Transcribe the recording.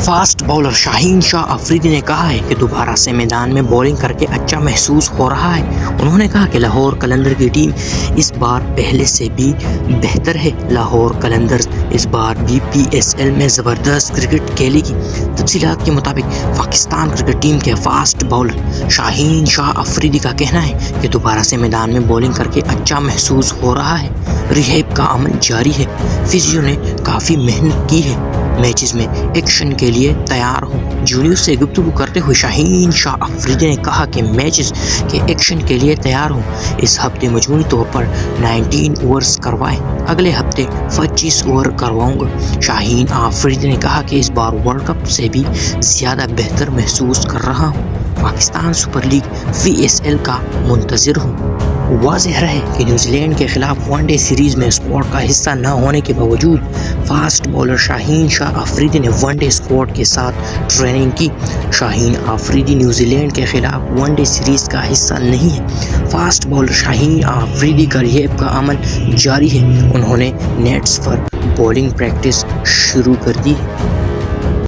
Fast bowler Shaheen Shah Afridi ने कहा है कि दोबारा से मैदान में बॉलिंग करके अच्छा महसूस हो रहा है। उन्होंने कहा कि लाहौर कलंदर की टीम इस बार पहले से भी बेहतर है। लाहौर कलंदर्स इस बार भी PSL में ज़बरदस्त क्रिकेट खेलेगी। तफसीलात के मुताबिक पाकिस्तान क्रिकेट टीम के फास्ट बॉलर शाहीन शाह अफरीदी का कहना है कि दोबारा से मैदान में बॉलिंग करके अच्छा महसूस हो रहा है। रिहैब का अमल जारी है। फिजियो ने काफ़ी मेहनत की है। मैचेस में एक्शन के लिए तैयार हूँ। जूनियर से गुफ्तगू करते हुए शाहीन शाह अफरीदी ने कहा कि मैचेस के एक्शन के लिए तैयार हूँ। इस हफ्ते मजमूई तौर पर 19 ओवर्स करवाए, अगले हफ्ते 25 ओवर करवाऊंगा। शाहीन अफरीदी ने कहा कि इस बार वर्ल्ड कप से भी ज़्यादा बेहतर महसूस कर रहा हूँ। पाकिस्तान सुपर लीग PSL का मुंतज़िर हूँ। वाज़ेह रहे कि न्यूजीलैंड के खिलाफ वनडे सीरीज़ में स्क्वाड का हिस्सा न होने के बावजूद फास्ट बॉलर शाहीन शाह अफरीदी ने वनडे स्क्वाड के साथ ट्रेनिंग की। शाहीन अफरीदी न्यूजीलैंड के खिलाफ वनडे सीरीज़ का हिस्सा नहीं है। फास्ट बॉलर शाहीन अफरीदी का रिहैब का अमल जारी है। उन्होंने नेट्स पर बॉलिंग प्रैक्टिस शुरू कर दी।